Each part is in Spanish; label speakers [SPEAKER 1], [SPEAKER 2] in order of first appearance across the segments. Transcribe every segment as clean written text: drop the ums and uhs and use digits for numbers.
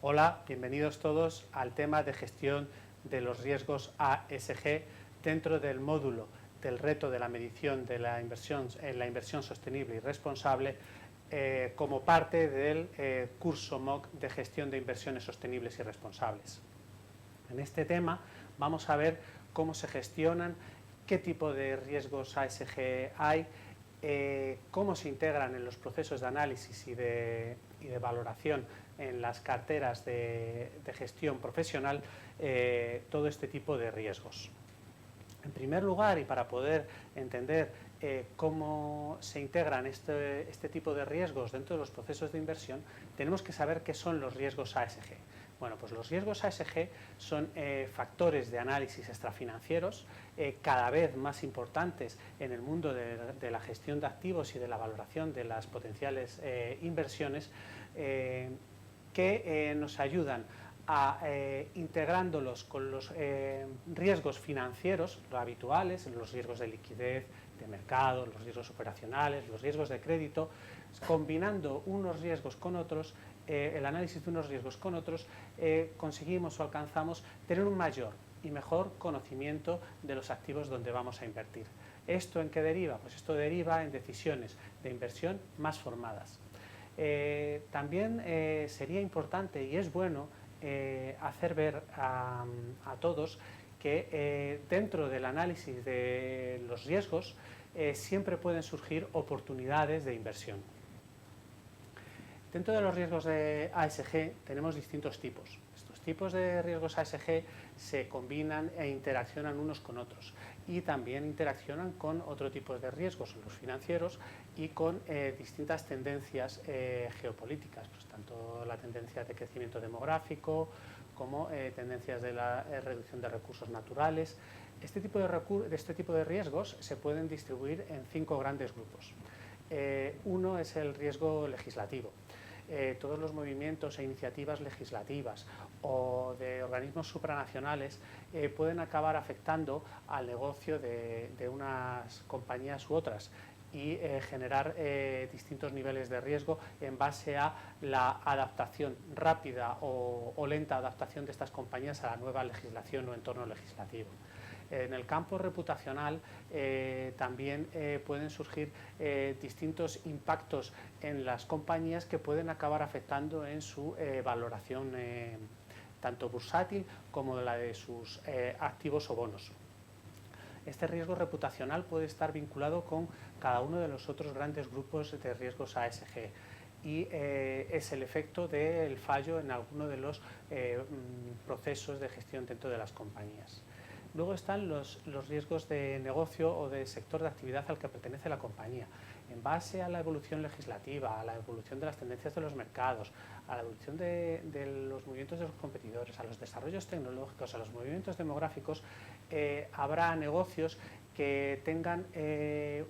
[SPEAKER 1] Hola, bienvenidos todos al tema de gestión de los riesgos ASG dentro del módulo del reto de la medición de la inversión en la inversión sostenible y responsable como parte del curso MOOC de gestión de inversiones sostenibles y responsables. En este tema vamos a ver cómo se gestionan, qué tipo de riesgos ASG hay, cómo se integran en los procesos de análisis y de valoración en las carteras de gestión profesional todo este tipo de riesgos. En primer lugar, y para poder entender cómo se integran este tipo de riesgos dentro de los procesos de inversión, tenemos que saber qué son los riesgos ASG. Bueno, pues los riesgos ASG son factores de análisis extrafinancieros cada vez más importantes en el mundo de la gestión de activos y de la valoración de las potenciales inversiones que nos ayudan a integrándolos con los riesgos financieros, los habituales, los riesgos de liquidez, de mercado, los riesgos operacionales, los riesgos de crédito, combinando unos riesgos con otros, el análisis de unos riesgos con otros, conseguimos o alcanzamos tener un mayor y mejor conocimiento de los activos donde vamos a invertir. ¿Esto en qué deriva? Pues esto deriva en decisiones de inversión más formadas. También sería importante y es bueno hacer ver a todos que dentro del análisis de los riesgos siempre pueden surgir oportunidades de inversión. Dentro de los riesgos de ASG tenemos distintos tipos. Estos tipos de riesgos ASG se combinan e interaccionan unos con otros y también interaccionan con otro tipo de riesgos, los financieros, y con distintas tendencias geopolíticas, pues tanto la tendencia de crecimiento demográfico como tendencias de la reducción de recursos naturales. Este tipo de riesgos se pueden distribuir en 5 grandes grupos. Uno es el riesgo legislativo. Todos los movimientos e iniciativas legislativas o de organismos supranacionales pueden acabar afectando al negocio de unas compañías u otras y generar distintos niveles de riesgo en base a la adaptación rápida o lenta adaptación de estas compañías a la nueva legislación o entorno legislativo. En el campo reputacional también pueden surgir distintos impactos en las compañías que pueden acabar afectando en su valoración tanto bursátil como la de sus activos o bonos. Este riesgo reputacional puede estar vinculado con cada uno de los otros grandes grupos de riesgos ASG y es el efecto del fallo en alguno de los procesos de gestión dentro de las compañías. Luego están los riesgos de negocio o de sector de actividad al que pertenece la compañía. En base a la evolución legislativa, a la evolución de las tendencias de los mercados, a la evolución de los movimientos de los competidores, a los desarrollos tecnológicos, a los movimientos demográficos, habrá negocios que tengan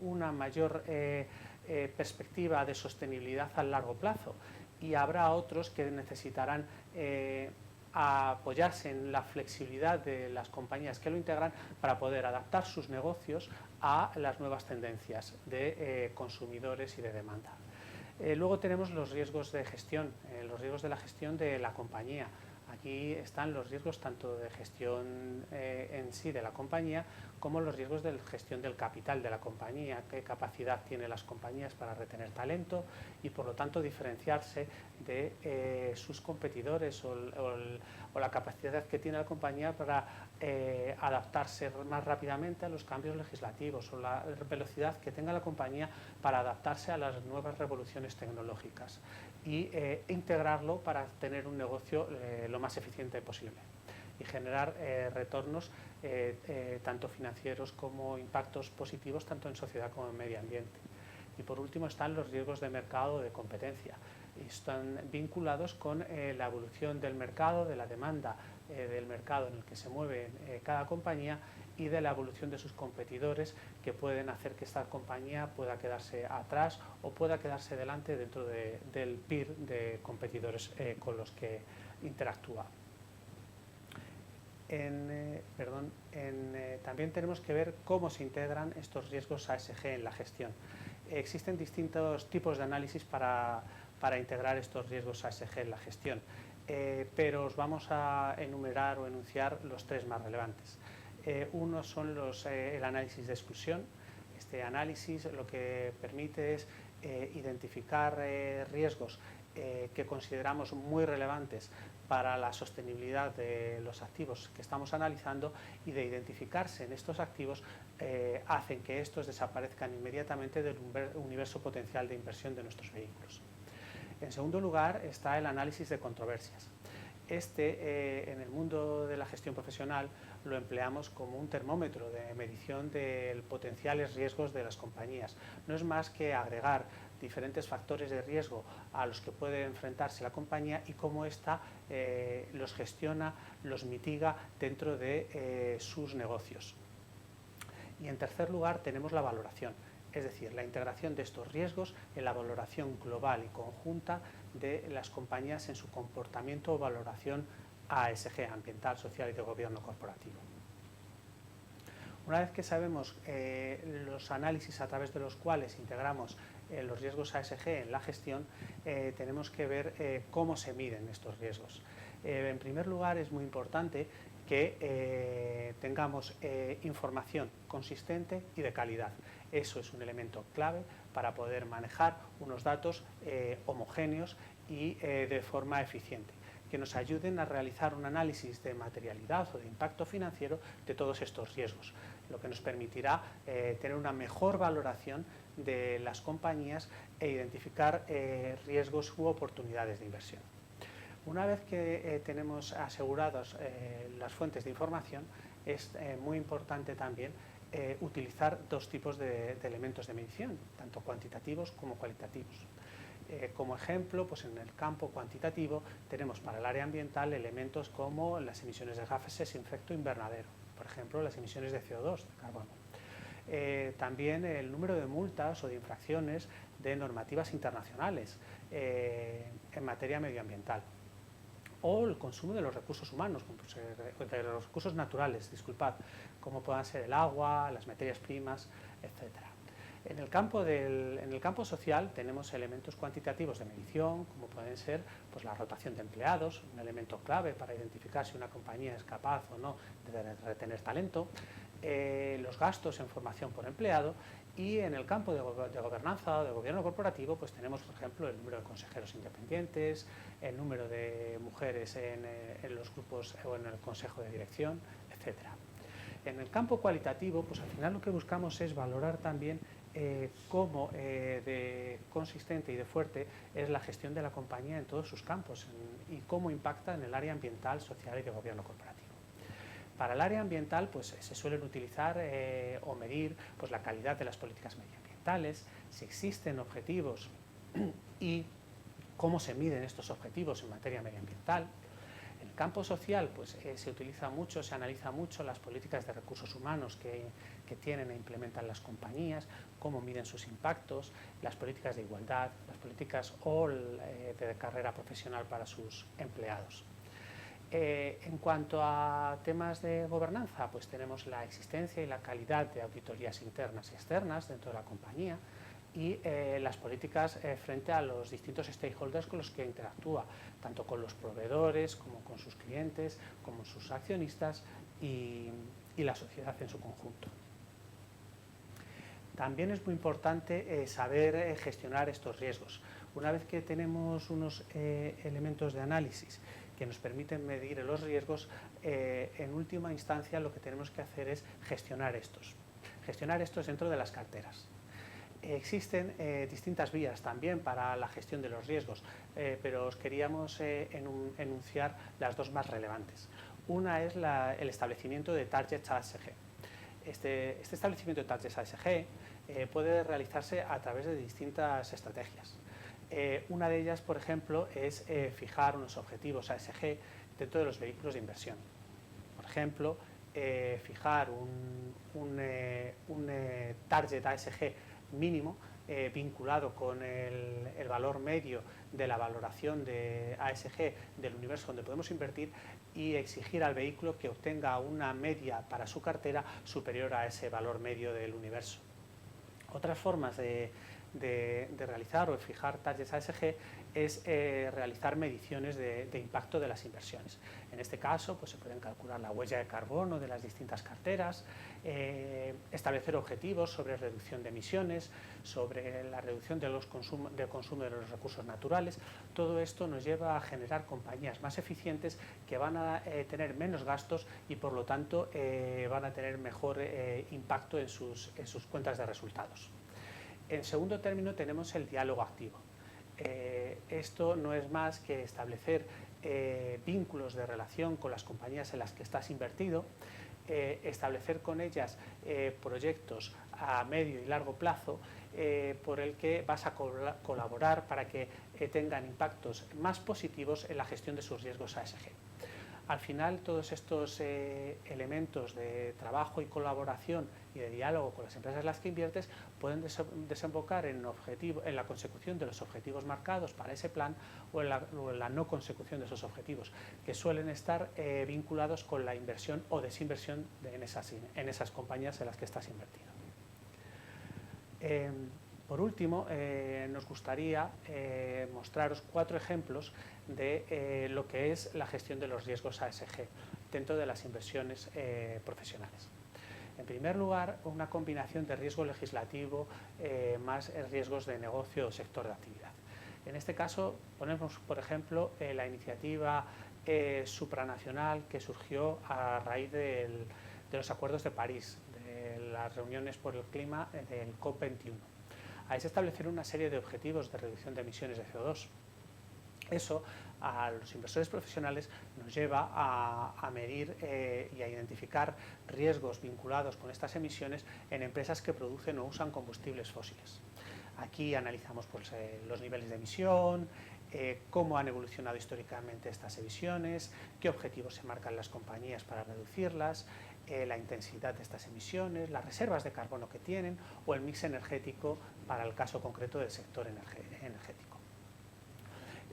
[SPEAKER 1] una mayor perspectiva de sostenibilidad a largo plazo y habrá otros que necesitarán a apoyarse en la flexibilidad de las compañías que lo integran para poder adaptar sus negocios a las nuevas tendencias de consumidores y de demanda. Luego tenemos los riesgos de gestión, los riesgos de la gestión de la compañía. Aquí están los riesgos tanto de gestión en sí de la compañía como los riesgos de gestión del capital de la compañía, qué capacidad tienen las compañías para retener talento y por lo tanto diferenciarse de sus competidores o la capacidad que tiene la compañía para adaptarse más rápidamente a los cambios legislativos o la velocidad que tenga la compañía para adaptarse a las nuevas revoluciones tecnológicas y integrarlo para tener un negocio lo más eficiente posible y generar retornos tanto financieros como impactos positivos tanto en sociedad como en medio ambiente. Y por último están los riesgos de mercado o de competencia. Están vinculados con la evolución del mercado, de la demanda del mercado en el que se mueve cada compañía y de la evolución de sus competidores que pueden hacer que esta compañía pueda quedarse atrás o pueda quedarse delante dentro del peer de competidores con los que interactúa. También tenemos que ver cómo se integran estos riesgos ASG en la gestión. Existen distintos tipos de análisis para integrar estos riesgos ASG en la gestión. pero os vamos a enumerar o enunciar los tres más relevantes. Uno son el análisis de exclusión. Este análisis lo que permite es identificar riesgos que consideramos muy relevantes para la sostenibilidad de los activos que estamos analizando, y de identificarse en estos activos hacen que estos desaparezcan inmediatamente del universo potencial de inversión de nuestros vehículos. En segundo lugar está el análisis de controversias. En el mundo de la gestión profesional lo empleamos como un termómetro de medición de potenciales riesgos de las compañías. No es más que agregar diferentes factores de riesgo a los que puede enfrentarse la compañía y cómo ésta los gestiona, los mitiga dentro de sus negocios. Y en tercer lugar tenemos la valoración, es decir, la integración de estos riesgos en la valoración global y conjunta de las compañías en su comportamiento o valoración ASG, ambiental, social y de gobierno corporativo. Una vez que sabemos los análisis a través de los cuales integramos los riesgos ASG en la gestión, tenemos que ver cómo se miden estos riesgos. En primer lugar, es muy importante que tengamos información consistente y de calidad. Eso es un elemento clave para poder manejar unos datos homogéneos y de forma eficiente, que nos ayuden a realizar un análisis de materialidad o de impacto financiero de todos estos riesgos, lo que nos permitirá tener una mejor valoración de las compañías e identificar riesgos u oportunidades de inversión. Una vez que tenemos aseguradas las fuentes de información, es muy importante también utilizar dos tipos de elementos de medición, tanto cuantitativos como cualitativos. Como ejemplo, pues en el campo cuantitativo tenemos para el área ambiental elementos como las emisiones de gases de efecto invernadero, por ejemplo las emisiones de CO2, de carbono. También el número de multas o de infracciones de normativas internacionales en materia medioambiental, o el consumo de los recursos humanos, de los recursos naturales, como puedan ser el agua, las materias primas, etc. En el campo social tenemos elementos cuantitativos de medición, como pueden ser pues, la rotación de empleados, un elemento clave para identificar si una compañía es capaz o no de retener talento, los gastos en formación por empleado, y en el campo de gobernanza o de gobierno corporativo pues tenemos, por ejemplo, el número de consejeros independientes, el número de mujeres en los grupos o en el consejo de dirección, etc. En el campo cualitativo, pues al final lo que buscamos es valorar también cómo de consistente y de fuerte es la gestión de la compañía en todos sus campos y cómo impacta en el área ambiental, social y de gobierno corporativo. Para el área ambiental pues, se suelen utilizar o medir pues, la calidad de las políticas medioambientales, si existen objetivos y cómo se miden estos objetivos en materia medioambiental. En el campo social pues, se utiliza mucho, se analiza mucho las políticas de recursos humanos que tienen e implementan las compañías, cómo miden sus impactos, las políticas de igualdad, las políticas de carrera profesional para sus empleados. En cuanto a temas de gobernanza, pues tenemos la existencia y la calidad de auditorías internas y externas dentro de la compañía y las políticas frente a los distintos stakeholders con los que interactúa, tanto con los proveedores como con sus clientes, como sus accionistas y la sociedad en su conjunto. También es muy importante saber gestionar estos riesgos. Una vez que tenemos unos elementos de análisis que nos permiten medir los riesgos, en última instancia lo que tenemos que hacer es gestionar estos dentro de las carteras. Existen distintas vías también para la gestión de los riesgos, pero os queríamos enunciar las dos más relevantes. Una es el establecimiento de targets ASG. Este establecimiento de targets ASG puede realizarse a través de distintas estrategias. Una de ellas, por ejemplo, es fijar unos objetivos ASG dentro de los vehículos de inversión. Por ejemplo, fijar un target ASG mínimo vinculado con el valor medio de la valoración de ASG del universo donde podemos invertir y exigir al vehículo que obtenga una media para su cartera superior a ese valor medio del universo. Otras formas de de realizar o fijar targets ASG es realizar mediciones de impacto de las inversiones. En este caso, pues se pueden calcular la huella de carbono de las distintas carteras, establecer objetivos sobre reducción de emisiones, sobre la reducción del consumo de los recursos naturales. Todo esto nos lleva a generar compañías más eficientes que van a tener menos gastos y por lo tanto van a tener mejor impacto en sus cuentas de resultados. En segundo término tenemos el diálogo activo. Esto no es más que establecer vínculos de relación con las compañías en las que estás invertido, establecer con ellas proyectos a medio y largo plazo por el que vas a colaborar para que tengan impactos más positivos en la gestión de sus riesgos ASG. Al final, todos estos elementos de trabajo y colaboración y de diálogo con las empresas en las que inviertes pueden desembocar en la consecución de los objetivos marcados para ese plan o en la no consecución de esos objetivos, que suelen estar vinculados con la inversión o desinversión en esas compañías en las que estás invertido. Por último, nos gustaría mostraros 4 ejemplos de lo que es la gestión de los riesgos ASG dentro de las inversiones profesionales. En primer lugar, una combinación de riesgo legislativo más riesgos de negocio o sector de actividad. En este caso, ponemos, por ejemplo, la iniciativa supranacional que surgió a raíz de los acuerdos de París, de las reuniones por el clima del COP21. Ahí se establecieron una serie de objetivos de reducción de emisiones de CO2. Eso a los inversores profesionales nos lleva a medir y a identificar riesgos vinculados con estas emisiones en empresas que producen o usan combustibles fósiles. Aquí analizamos pues, los niveles de emisión, cómo han evolucionado históricamente estas emisiones, qué objetivos se marcan las compañías para reducirlas, la intensidad de estas emisiones, las reservas de carbono que tienen o el mix energético para el caso concreto del sector energético.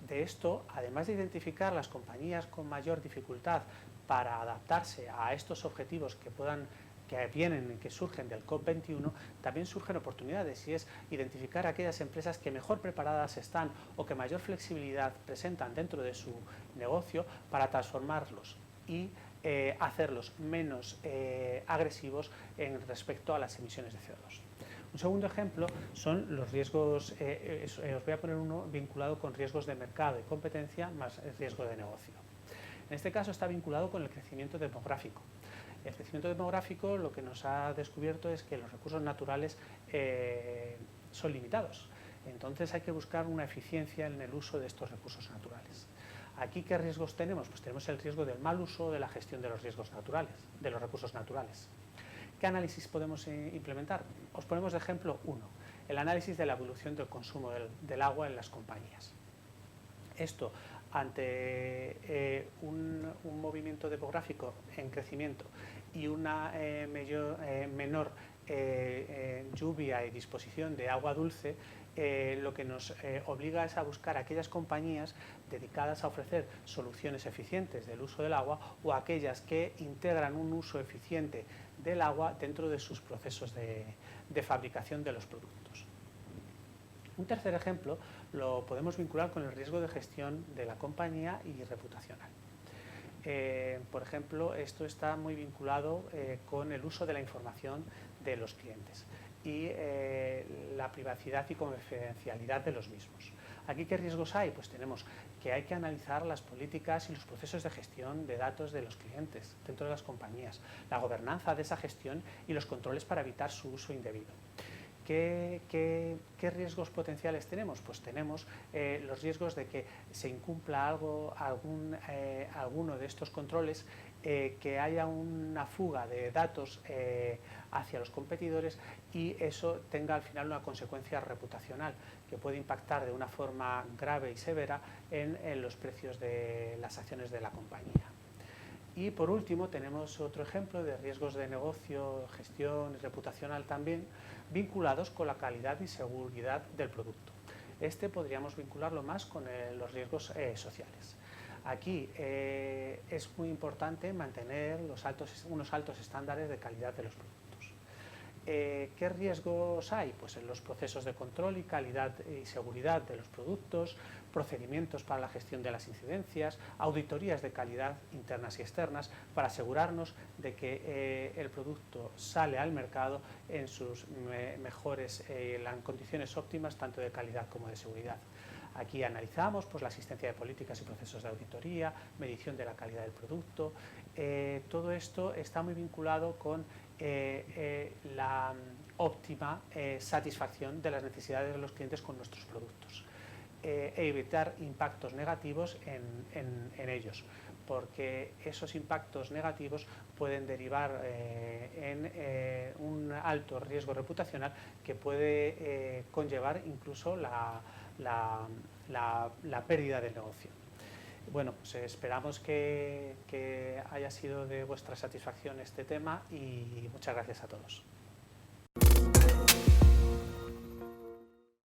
[SPEAKER 1] De esto, además de identificar las compañías con mayor dificultad para adaptarse a estos objetivos que surgen del COP21, también surgen oportunidades y es identificar aquellas empresas que mejor preparadas están o que mayor flexibilidad presentan dentro de su negocio para transformarlos y hacerlos menos agresivos respecto a las emisiones de CO2. Un segundo ejemplo son los riesgos, os voy a poner uno vinculado con riesgos de mercado y competencia más el riesgo de negocio. En este caso está vinculado con el crecimiento demográfico. El crecimiento demográfico lo que nos ha descubierto es que los recursos naturales son limitados. Entonces hay que buscar una eficiencia en el uso de estos recursos naturales. Aquí, ¿qué riesgos tenemos? Pues tenemos el riesgo del mal uso de la gestión de los riesgos naturales, de los recursos naturales. ¿Qué análisis podemos implementar? Os ponemos de ejemplo uno, el análisis de la evolución del consumo del agua en las compañías. Esto, ante un movimiento demográfico en crecimiento y una menor lluvia y disposición de agua dulce, lo que nos obliga es a buscar aquellas compañías dedicadas a ofrecer soluciones eficientes del uso del agua o aquellas que integran un uso eficiente del agua dentro de sus procesos de fabricación de los productos. Un tercer ejemplo lo podemos vincular con el riesgo de gestión de la compañía y reputacional. Por ejemplo, esto está muy vinculado con el uso de la información de los clientes y la privacidad y confidencialidad de los mismos. ¿Aquí qué riesgos hay? Pues tenemos que hay que analizar las políticas y los procesos de gestión de datos de los clientes dentro de las compañías, la gobernanza de esa gestión y los controles para evitar su uso indebido. ¿Qué riesgos potenciales tenemos? Pues tenemos los riesgos de que se incumpla alguno de estos controles, que haya una fuga de datos hacia los competidores y eso tenga al final una consecuencia reputacional que puede impactar de una forma grave y severa en los precios de las acciones de la compañía. Y por último tenemos otro ejemplo de riesgos de negocio, gestión y reputacional también vinculados con la calidad y seguridad del producto. Este podríamos vincularlo más con los riesgos sociales. Aquí es muy importante mantener unos altos estándares de calidad de los productos. ¿Qué riesgos hay? Pues en los procesos de control y calidad y seguridad de los productos, procedimientos para la gestión de las incidencias, auditorías de calidad internas y externas para asegurarnos de que el producto sale al mercado en sus mejores, en condiciones óptimas tanto de calidad como de seguridad. Aquí analizamos pues, la existencia de políticas y procesos de auditoría, medición de la calidad del producto. Todo esto está muy vinculado con la óptima satisfacción de las necesidades de los clientes con nuestros productos e evitar impactos negativos en ellos, porque esos impactos negativos pueden derivar en un alto riesgo reputacional que puede conllevar incluso la pérdida del negocio. Bueno, pues esperamos que haya sido de vuestra satisfacción este tema y muchas gracias a todos.